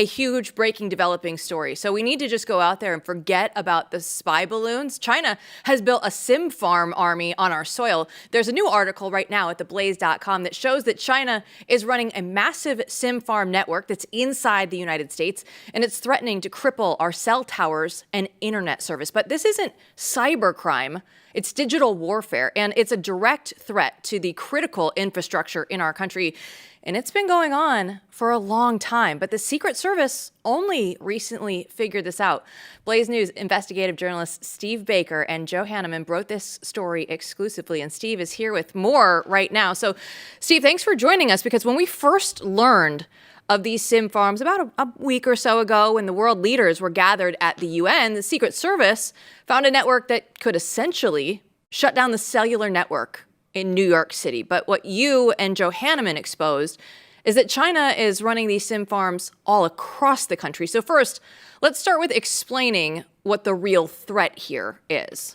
a huge breaking developing story. So we need to just go out there and forget about the spy balloons. China has built a SIM farm army on our soil. There's a new article right now at theblaze.com that shows that China is running a massive SIM farm network that's inside the United States, and it's threatening to cripple our cell towers and internet service. But this isn't cybercrime. It's digital warfare, and it's a direct threat to the critical infrastructure in our country. And it's been going on for a long time, but the Secret Service only recently figured this out. Blaze News investigative journalist Steve Baker and Joe Hanneman wrote this story exclusively, and Steve is here with more right now. So, Steve, thanks for joining us, because when we first learned of these SIM farms about a week or so ago, when the world leaders were gathered at the UN, the Secret Service found a network that could essentially shut down the cellular network in New York City. But what you and Joe Hanneman exposed is that China is running these SIM farms all across the country. So first, let's start with explaining what the real threat here is.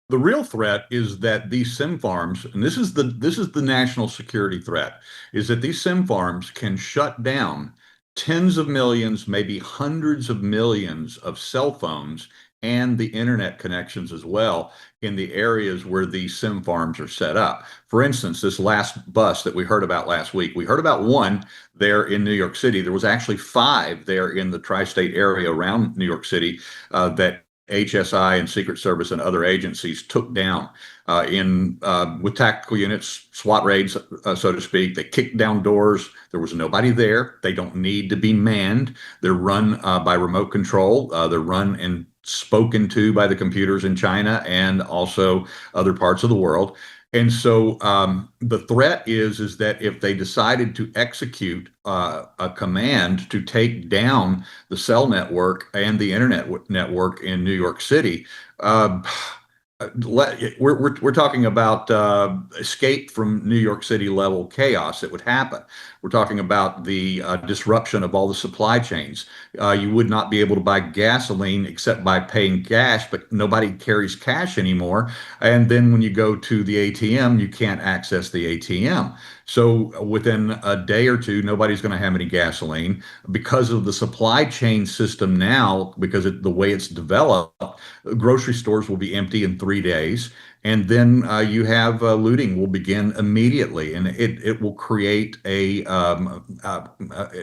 The real threat is that these SIM farms, and this is the national security threat, is that these SIM farms can shut down tens of millions, maybe hundreds of millions of cell phones and the internet connections as well in the areas where these SIM farms are set up. For instance, this last bust that we heard about last week, we heard about one there in New York City. There was actually 5 there in the tri-state area around New York City that HSI and Secret Service and other agencies took down with tactical units, SWAT raids, so to speak. They kicked down doors. There was nobody there. They don't need to be manned. They're run by remote control. They're run and spoken to by the computers in China and also other parts of the world. And so the threat is that if they decided to execute a command to take down the cell network and the internet network in New York City, we're talking about escape from New York City level chaos that would happen. We're talking about the disruption of all the supply chains. You would not be able to buy gasoline except by paying cash, but nobody carries cash anymore. And then when you go to the ATM, you can't access the ATM. So within a day or two, nobody's going to have any gasoline because of the supply chain system now, because of the way it's developed. Grocery stores will be empty in 3 days. And then you have looting will begin immediately, and it will create it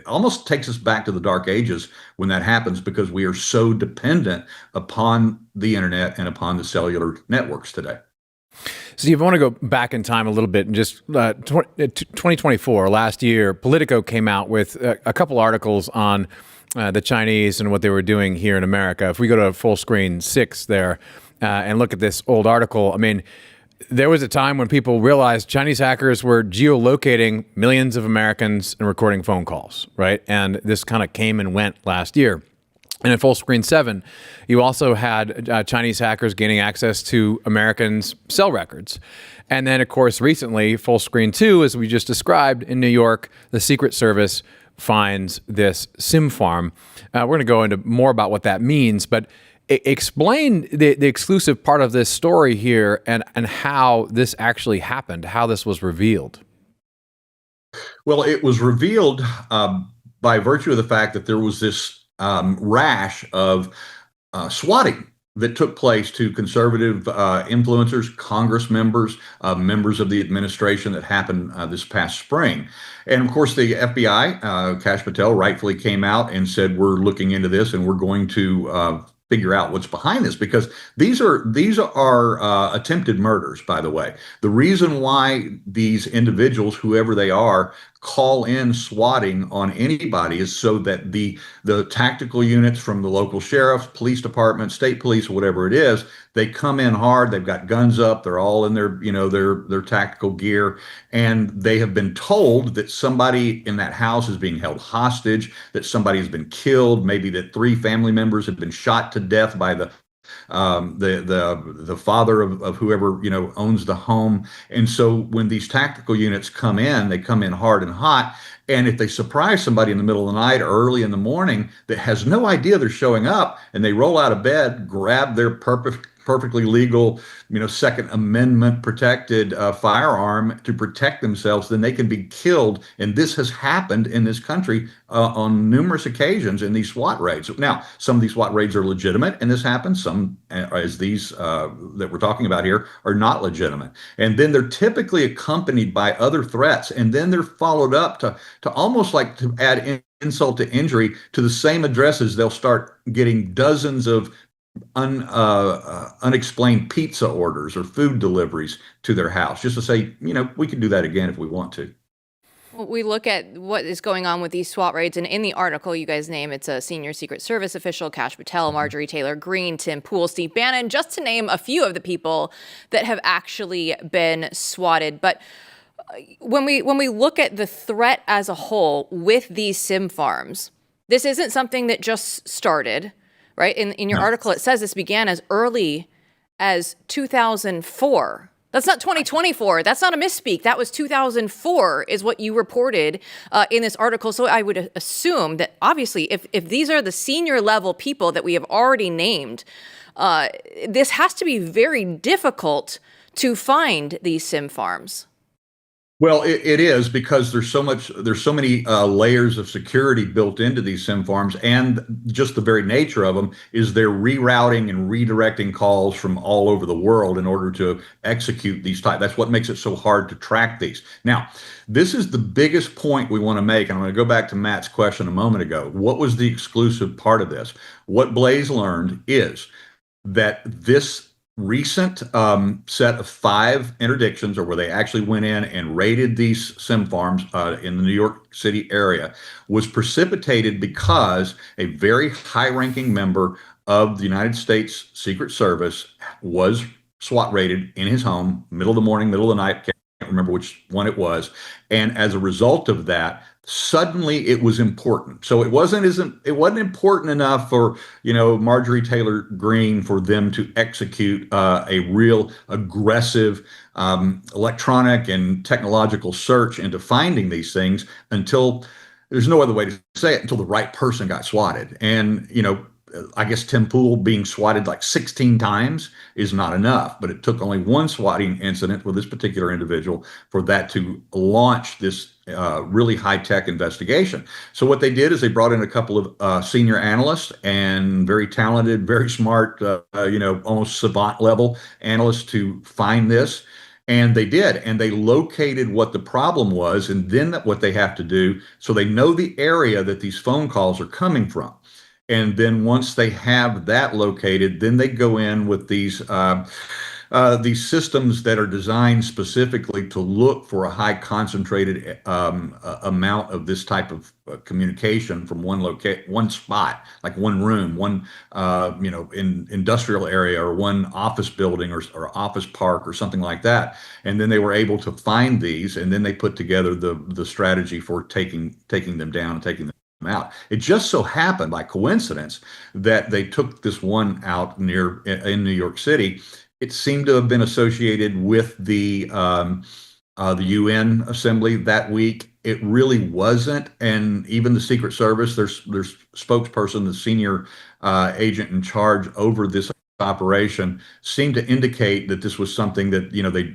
almost takes us back to the dark ages when that happens, because we are so dependent upon the internet and upon the cellular networks today. Steve, I want to go back in time a little bit and just 2024, last year, Politico came out with a couple articles on the Chinese and what they were doing here in America. If we go to full screen 6 there, and look at this old article. I mean, there was a time when people realized Chinese hackers were geolocating millions of Americans and recording phone calls, right? And this kind of came and went last year. And in full screen 7, you also had Chinese hackers gaining access to Americans' cell records. And then, of course, recently, full screen 2, as we just described, in New York, the Secret Service finds this SIM farm. We're going to go into more about what that means, but explain the exclusive part of this story here and how this actually happened, how this was revealed. Well, it was revealed by virtue of the fact that there was this rash of swatting that took place to conservative influencers, Congress members, members of the administration that happened this past spring. And of course, the FBI, Kash Patel, rightfully came out and said, we're looking into this and we're going to figure out what's behind this, because these are attempted murders, by the way. The reason why these individuals, whoever they are, call in swatting on anybody is so that the tactical units from the local sheriffs, police department, state police, whatever it is, they come in hard. They've got guns up. They're all in their tactical gear, and they have been told that somebody in that house is being held hostage, that somebody has been killed, maybe that 3 family members have been shot to death by the father of whoever owns the home. And so when these tactical units come in, they come in hard and hot. And if they surprise somebody in the middle of the night or early in the morning that has no idea they're showing up, and they roll out of bed, grab their perfectly legal, Second Amendment protected firearm to protect themselves, then they can be killed. And this has happened in this country on numerous occasions in these SWAT raids. Now, some of these SWAT raids are legitimate, and this happens. Some, as these that we're talking about here, are not legitimate. And then they're typically accompanied by other threats, and then they're followed up to almost like to add insult to injury. To the same addresses, they'll start getting dozens of unexplained pizza orders or food deliveries to their house, just to say, we can do that again if we want to. We look at what is going on with these SWAT raids, and in the article you guys name, it's a senior Secret Service official, Kash Patel, Marjorie Taylor Greene, Tim Pool, Steve Bannon, just to name a few of the people that have actually been swatted. But when we look at the threat as a whole with these SIM farms, this isn't something that just started, right? In your article, it says this began as early as 2004. That's not 2024. That's not a misspeak. That was 2004 is what you reported in this article. So I would assume that obviously if these are the senior level people that we have already named, this has to be very difficult to find these SIM farms. Well, it is, because there's so many layers of security built into these SIM farms, and just the very nature of them is they're rerouting and redirecting calls from all over the world in order to execute these types. That's what makes it so hard to track these. Now, this is the biggest point we want to make, and I'm going to go back to Matt's question a moment ago. What was the exclusive part of this? What Blaze learned is that this recent set of 5 interdictions, or where they actually went in and raided these SIM farms in the New York City area, was precipitated because a very high-ranking member of the United States Secret Service was SWAT raided in his home, middle of the morning, middle of the night, can't remember which one it was. And as a result of that, suddenly it was important. So it wasn't important enough for, Marjorie Taylor Greene for them to execute a real aggressive electronic and technological search into finding these things until, there's no other way to say it, until the right person got swatted. And, I guess Tim Pool being swatted like 16 times is not enough, but it took only one swatting incident with this particular individual for that to launch this really high-tech investigation. So what they did is they brought in a couple of senior analysts and very talented, very smart, almost savant level analysts to find this. And they did, and they located what the problem was, and then what they have to do, so they know the area that these phone calls are coming from. And then once they have that located, then they go in with these systems that are designed specifically to look for a high concentrated amount of this type of communication from one spot, like one room, one in industrial area, or one office building, or office park, or something like that. And then they were able to find these, and then they put together the strategy for taking them down and taking them out. It just so happened by coincidence that they took this one out in New York City. It seemed to have been associated with the UN assembly that week. It really wasn't, and even the Secret Service, their spokesperson, the senior agent in charge over this operation, seemed to indicate that this was something that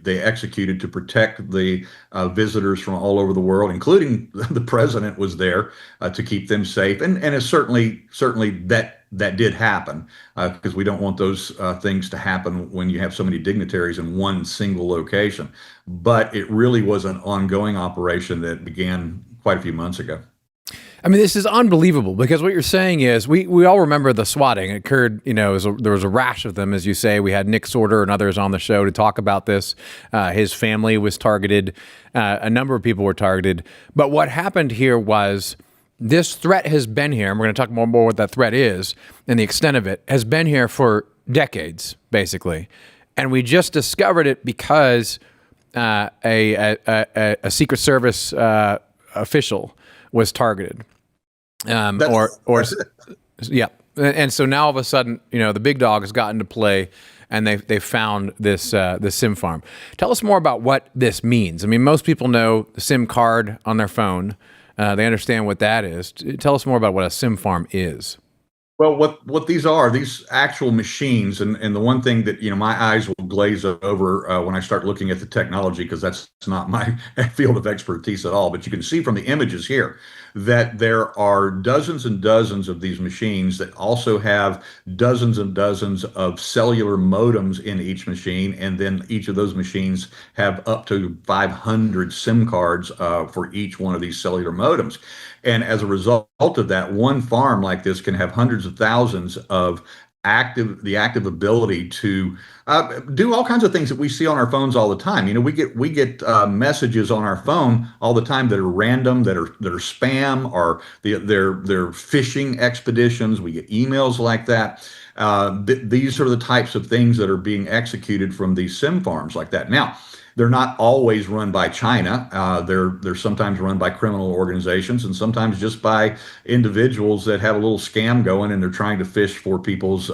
they executed to protect the visitors from all over the world, including the president was there to keep them safe, and it's certainly that did happen, because we don't want those things to happen when you have so many dignitaries in one single location. But it really was an ongoing operation that began quite a few months ago. I mean, this is unbelievable, because what you're saying is we all remember the swatting. It occurred, there was a rash of them, as you say. We had Nick Sorter and others on the show to talk about this. His family was targeted. A number of people were targeted. But what happened here was this threat has been here, and we're going to talk more about what that threat is and the extent of it, has been here for decades, basically. And we just discovered it because a Secret Service official was targeted. Yeah. And so now all of a sudden, the big dog has gotten to play, and they found this SIM farm. Tell us more about what this means. I mean, most people know the SIM card on their phone. They understand what that is. Tell us more about what a SIM farm is. Well, what these are, these actual machines, and the one thing that my eyes will glaze over when I start looking at the technology, because that's not my field of expertise at all. But you can see from the images here that there are dozens and dozens of these machines that also have dozens and dozens of cellular modems in each machine, and then each of those machines have up to 500 SIM cards for each one of these cellular modems. And as a result of that, one farm like this can have hundreds of thousands of active ability to do all kinds of things that we see on our phones all the time. We get messages on our phone all the time that are random, that are spam, or they're phishing expeditions. We get emails like that. These are the types of things that are being executed from these SIM farms like that. Now, they're not always run by China. They're sometimes run by criminal organizations, and sometimes just by individuals that have a little scam going, and they're trying to fish for people's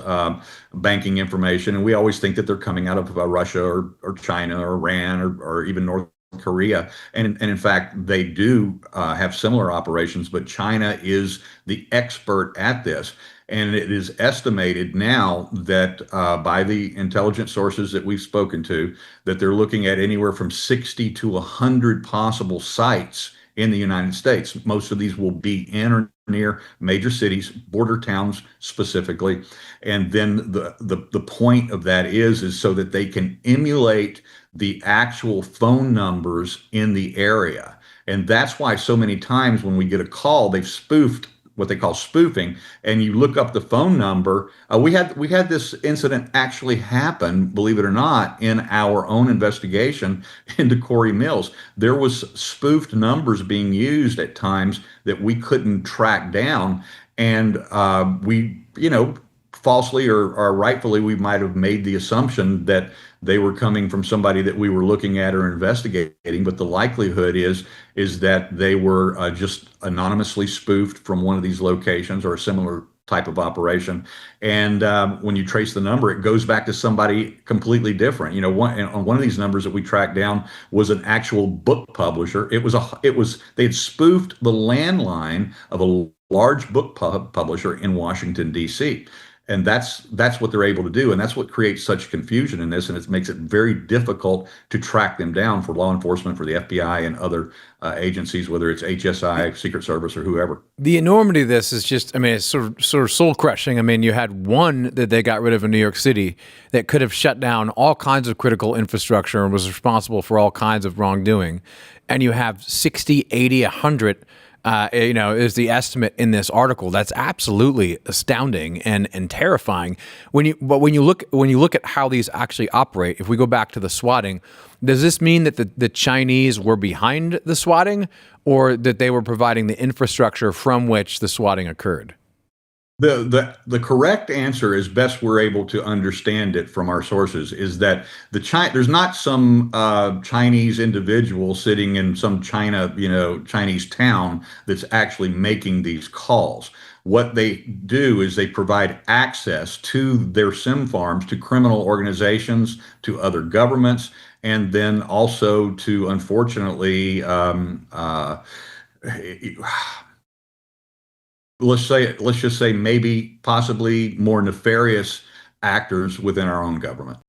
banking information. And we always think that they're coming out of Russia or China or Iran or even North Korea. And in fact, they do have similar operations, but China is the expert at this. And it is estimated now that by the intelligence sources that we've spoken to, that they're looking at anywhere from 60 to 100 possible sites in the United States. Most of these will be in or near major cities, border towns specifically. And then the point of that is so that they can emulate the actual phone numbers in the area. And that's why so many times when we get a call, they've spoofed what they call spoofing, and you look up the phone number. We had this incident actually happen, believe it or not, in our own investigation into Corey Mills. There was spoofed numbers being used at times that we couldn't track down, and we, falsely or rightfully, we might have made the assumption that they were coming from somebody that we were looking at or investigating, but the likelihood is that they were just anonymously spoofed from one of these locations or a similar type of operation. And when you trace the number, it goes back to somebody completely different. One of these numbers that we tracked down was an actual book publisher. They had spoofed the landline of a large book publisher in Washington, D.C. And that's what they're able to do, and that's what creates such confusion in this, and it makes it very difficult to track them down for law enforcement, for the FBI and other agencies, whether it's HSI, Secret Service, or whoever. The enormity of this is just, it's sort of soul crushing. You had one that they got rid of in New York City that could have shut down all kinds of critical infrastructure and was responsible for all kinds of wrongdoing. And you have 60, 80, 100 is the estimate in this article. That's absolutely astounding and terrifying. When you look at how these actually operate, if we go back to the swatting, does this mean that the Chinese were behind the swatting, or that they were providing the infrastructure from which the swatting occurred? The correct answer, as best we're able to understand it from our sources, is that there's not some Chinese individual sitting in some Chinese town that's actually making these calls. What they do is they provide access to their SIM farms to criminal organizations, to other governments, and then also to, unfortunately, let's just say maybe possibly more nefarious actors within our own government.